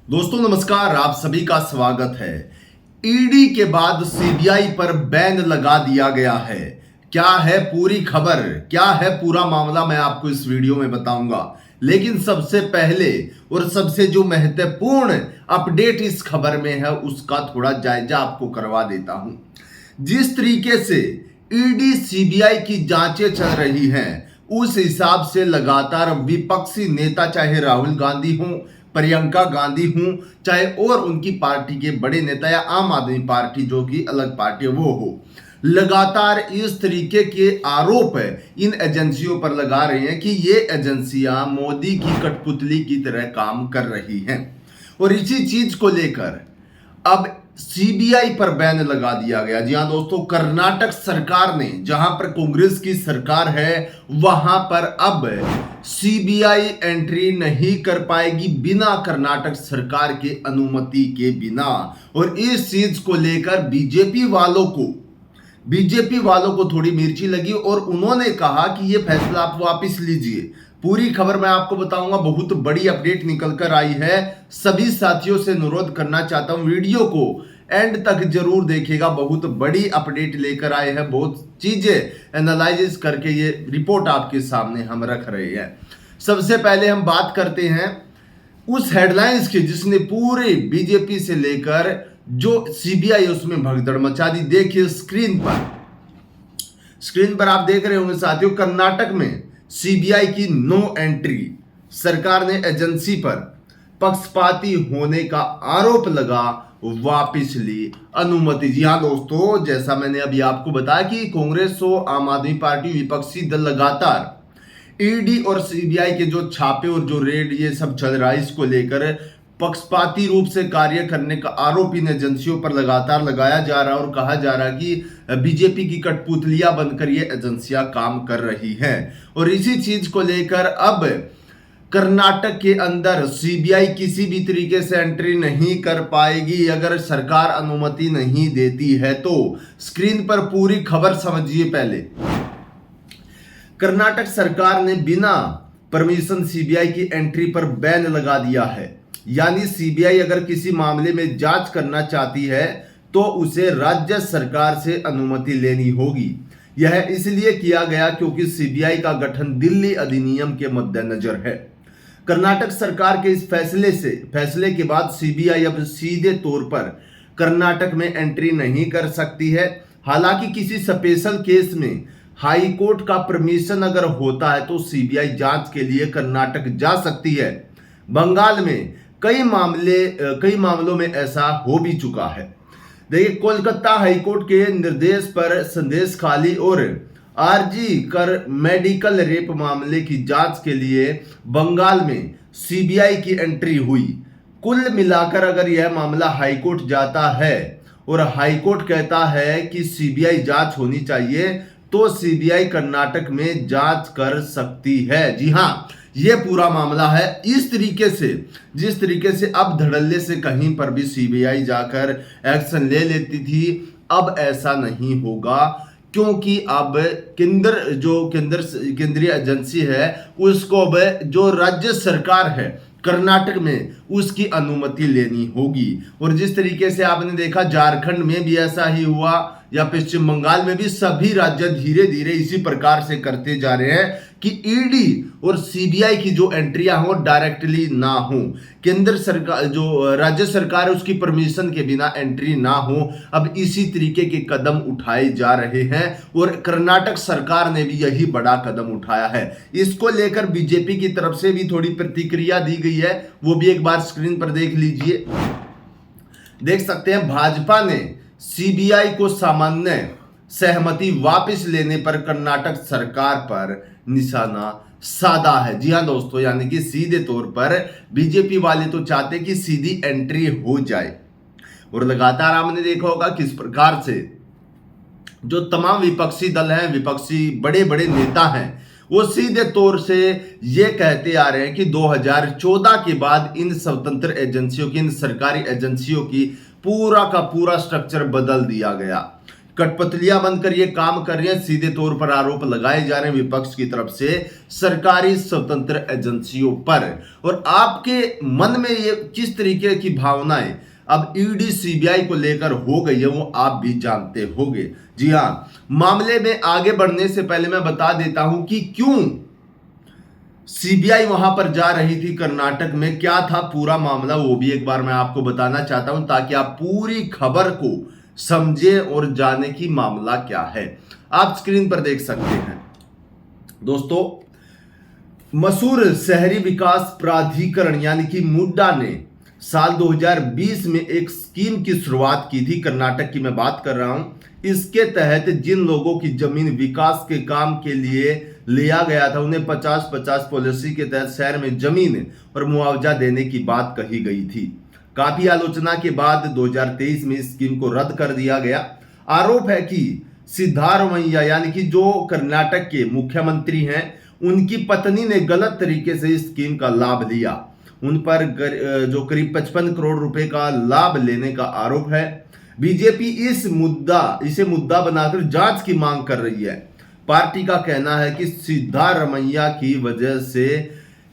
दोस्तों नमस्कार, आप सभी का स्वागत है। ईडी के बाद सीबीआई पर बैन लगा दिया गया है। क्या है पूरी खबर, क्या है पूरा मामला, मैं आपको इस वीडियो में बताऊंगा। लेकिन सबसे पहले और सबसे जो महत्वपूर्ण अपडेट इस खबर में है उसका थोड़ा जायजा आपको करवा देता हूं। जिस तरीके से ईडी सीबीआई की जांचें चल रही हैं उस हिसाब से लगातार विपक्षी नेता, चाहे राहुल गांधी हों, प्रियंका गांधी हूं, चाहे और उनकी पार्टी के बड़े नेता या आम आदमी पार्टी जो कि अलग पार्टी है वो हो, लगातार इस तरीके के आरोप है इन एजेंसियों पर लगा रहे हैं कि ये एजेंसियां मोदी की कठपुतली की तरह काम कर रही हैं। और इसी चीज को लेकर अब सीबीआई पर बैन लगा दिया गया। जी हां दोस्तों, कर्नाटक सरकार ने, जहां पर कांग्रेस की सरकार है, वहां पर अब सीबीआई एंट्री नहीं कर पाएगी बिना कर्नाटक सरकार के अनुमति के बिना। और इस चीज को लेकर बीजेपी वालों को थोड़ी मिर्ची लगी और उन्होंने कहा कि यह फैसला आप वापस लीजिए। पूरी खबर मैं आपको बताऊंगा, बहुत बड़ी अपडेट निकल कर आई है। सभी साथियों से अनुरोध करना चाहता हूं वीडियो को एंड तक जरूर देखिएगा। बहुत बड़ी अपडेट लेकर आए हैं, बहुत चीजें एनालाइज करके ये रिपोर्ट आपके सामने हम रख रहे हैं। सबसे पहले हम बात करते हैं उस हेडलाइंस की जिसने पूरे बीजेपी से लेकर जो सीबीआई उसमें भगदड़ मचा दी। देखिए स्क्रीन पर आप देख रहे होंगे साथियों, कर्नाटक में सीबीआई की नो एंट्री, सरकार ने एजेंसी पर पक्षपाती होने का आरोप लगा, वापिस ली अनुमति। जी हां दोस्तों, जैसा मैंने अभी आपको बताया कि कांग्रेस हो, आम आदमी पार्टी, विपक्षी दल लगातार ईडी और सीबीआई के जो छापे और जो रेड ये सब चल रहा है इसको लेकर पक्षपाती रूप से कार्य करने का आरोप इन एजेंसियों पर लगातार लगाया जा रहा है और कहा जा रहा है कि बीजेपी की कठपुतलियां बनकर ये एजेंसियां काम कर रही हैं। और इसी चीज को लेकर अब कर्नाटक के अंदर सीबीआई किसी भी तरीके से एंट्री नहीं कर पाएगी अगर सरकार अनुमति नहीं देती है तो। स्क्रीन पर पूरी खबर समझिए। पहले कर्नाटक सरकार ने बिना परमिशन सीबीआई की एंट्री पर बैन लगा दिया है। यानी सीबीआई अगर किसी मामले में जांच करना चाहती है तो उसे राज्य सरकार से अनुमति लेनी होगी। यह इसलिए किया गया क्योंकि सीबीआई का गठन दिल्ली अधिनियम के मद्देनजर है। कर्नाटक सरकार के इस फैसले के बाद सीबीआई अब सीधे तौर पर कर्नाटक में एंट्री नहीं कर सकती है। हालांकि किसी स्पेशल केस में हाई कोर्ट का परमिशन अगर होता है तो सीबीआई जांच के लिए कर्नाटक जा सकती है। बंगाल में कई मामलों में ऐसा हो भी चुका है। देखिए, कोलकाता हाईकोर्ट के निर्देश पर संदेश खाली और आरजी कर मेडिकल रेप मामले की जांच के लिए बंगाल में सीबीआई की एंट्री हुई। कुल मिलाकर अगर यह मामला हाईकोर्ट जाता है और हाईकोर्ट कहता है कि सीबीआई जांच होनी चाहिए तो सीबीआई कर्नाटक में जांच कर सकती है। जी हां, यह पूरा मामला है। इस तरीके से जिस तरीके से अब धड़ल्ले से कहीं पर भी सीबीआई जाकर एक्शन ले लेती थी, अब ऐसा नहीं होगा क्योंकि अब केंद्रीय एजेंसी है उसको अब जो राज्य सरकार है कर्नाटक में उसकी अनुमति लेनी होगी। और जिस तरीके से आपने देखा झारखंड में भी ऐसा ही हुआ या पश्चिम बंगाल में भी, सभी राज्य धीरे धीरे इसी प्रकार से करते जा रहे हैं कि ईडी और सीबीआई की जो एंट्रियां हो डायरेक्टली ना हो, केंद्र सरकार जो राज्य सरकार है उसकी परमिशन के बिना एंट्री ना हो। अब इसी तरीके के कदम उठाए जा रहे हैं और कर्नाटक सरकार ने भी यही बड़ा कदम उठाया है। इसको लेकर बीजेपी की तरफ से भी थोड़ी प्रतिक्रिया दी गई है, वो भी एक बार स्क्रीन पर देख लीजिए। देख सकते हैं, भाजपा ने सीबीआई को सामान्य सहमति वापस लेने पर कर्नाटक सरकार पर निशाना साधा है। जी हां दोस्तों, यानी कि सीधे तौर पर बीजेपी वाले तो चाहते कि सीधी एंट्री हो जाए। और लगातार आपने देखा होगा किस प्रकार से जो तमाम विपक्षी दल हैं, विपक्षी बड़े बड़े नेता हैं, वो सीधे तौर से ये कहते आ रहे हैं कि 2014 के बाद इन स्वतंत्र एजेंसियों की, इन सरकारी एजेंसियों की पूरा का पूरा स्ट्रक्चर बदल दिया गया। कठपुतलियां बनकर ये काम कर रहे हैं। सीधे तौर पर आरोप लगाए जा रहे हैं विपक्ष की तरफ से सरकारी स्वतंत्र एजेंसियों पर। और आपके मन में ये किस तरीके की भावनाएं अब ईडी सीबीआई को लेकर हो गई है वो आप भी जानते होंगे। जी हां, मामले में आगे बढ़ने से पहले मैं बता देता हूं कि क्यों सीबीआई वहां पर जा रही थी कर्नाटक में, क्या था पूरा मामला, वो भी एक बार मैं आपको बताना चाहता हूं ताकि आप पूरी खबर को समझे और जाने की मामला क्या है। आप स्क्रीन पर देख सकते हैं दोस्तों, मसूर शहरी विकास प्राधिकरण यानी कि मुड्डा ने साल 2020 में एक स्कीम की शुरुआत की थी। कर्नाटक की मैं बात कर रहा हूं। इसके तहत जिन लोगों की जमीन विकास के काम के लिए लिया गया था उन्हें 50-50 पॉलिसी के तहत शहर में जमीन और मुआवजा देने की बात कही गई थी। काफी आलोचना के बाद 2023 में इस स्कीम को रद्द कर दिया गया। आरोप है कि सिद्धारमैया यानी कि जो कर्नाटक के मुख्यमंत्री हैं उनकी पत्नी ने गलत तरीके से इस स्कीम का लाभ लिया। उन पर जो करीब 55 करोड़ रुपए का लाभ लेने का आरोप है। बीजेपी इसे मुद्दा बनाकर जांच की मांग कर रही है। पार्टी का कहना है कि सिद्धारमैया की वजह से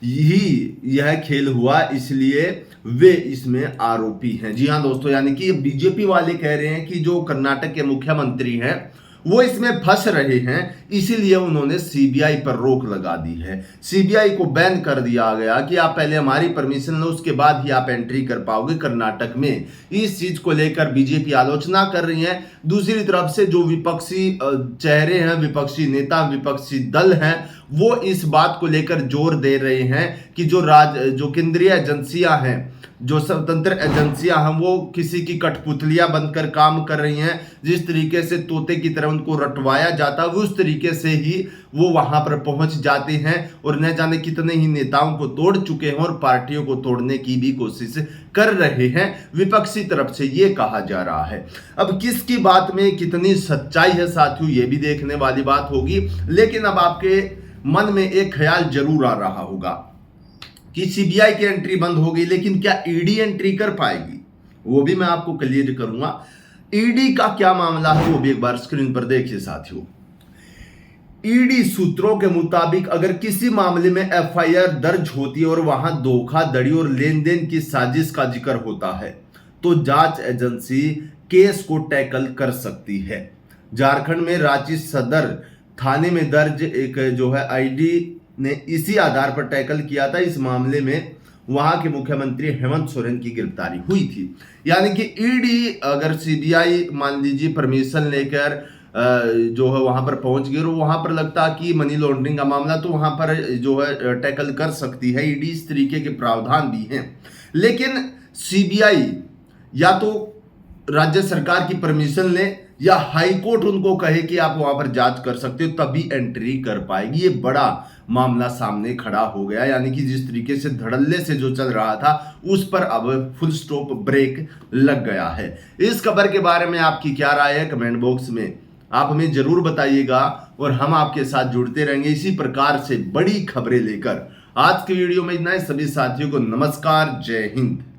ही यह खेल हुआ, इसलिए वे इसमें आरोपी हैं। जी हां दोस्तों, यानी कि बीजेपी वाले कह रहे हैं कि जो कर्नाटक के मुख्यमंत्री हैं वो इसमें फंस रहे हैं, इसीलिए उन्होंने सीबीआई पर रोक लगा दी है। सीबीआई को बैन कर दिया गया कि आप पहले हमारी परमिशन लो, उसके बाद ही आप एंट्री कर पाओगे कर्नाटक में। इस चीज को लेकर बीजेपी आलोचना कर रही है। दूसरी तरफ से जो विपक्षी चेहरे हैं, विपक्षी नेता, विपक्षी दल हैं, वो इस बात को लेकर जोर दे रहे हैं कि जो केंद्रीय एजेंसियां हैं, जो स्वतंत्र एजेंसियां हैं, वो किसी की कठपुतलियां बनकर काम कर रही हैं। जिस तरीके से तोते की तरह उनको रटवाया जाता है उस तरीके से ही वो वहां पर पहुंच जाते हैं और न जाने कितने ही नेताओं को तोड़ चुके हैं और पार्टियों को तोड़ने की भी कोशिश कर रहे हैं। विपक्षी तरफ से ये कहा जा रहा है। अब किसकी बात में कितनी सच्चाई है साथियों, ये भी देखने वाली बात होगी। लेकिन अब आपके मन में एक ख्याल जरूर आ रहा होगा कि सीबीआई की एंट्री बंद हो गई, लेकिन क्या ईडी एंट्री कर पाएगी? वो भी मैं आपको क्लियर करूंगा। ईडी का क्या मामला है वो भी एक बार स्क्रीन पर देखिए साथियों। ईडी सूत्रों के मुताबिक अगर किसी मामले में एफआईआर दर्ज होती है और वहां धोखाधड़ी और लेन देन की साजिश का जिक्र होता है तो जांच एजेंसी केस को टैकल कर सकती है। झारखंड में रांची सदर थाने में दर्ज एक जो है आईडी ने इसी आधार पर टैकल किया था। इस मामले में वहां के मुख्यमंत्री हेमंत सोरेन की गिरफ्तारी हुई थी। यानी कि ईडी अगर सीबीआई मान लीजिए परमिशन लेकर जो है वहां पर पहुंच गई और वहां पर लगता कि मनी लॉन्ड्रिंग का मामला, तो वहां पर जो है टैकल कर सकती है ईडी। इस तरीके के प्रावधान भी हैं। लेकिन सीबीआई या तो राज्य सरकार की परमिशन ले या हाई कोर्ट उनको कहे कि आप वहां पर जांच कर सकते हो, तभी एंट्री कर पाएगी। ये बड़ा मामला सामने खड़ा हो गया। यानी कि जिस तरीके से धड़ल्ले से जो चल रहा था उस पर अब फुल स्टॉप ब्रेक लग गया है। इस खबर के बारे में आपकी क्या राय है कमेंट बॉक्स में आप हमें जरूर बताइएगा और हम आपके साथ जुड़ते रहेंगे इसी प्रकार से बड़ी खबरें लेकर। आज के वीडियो में इतना ही। सभी साथियों को नमस्कार, जय हिंद।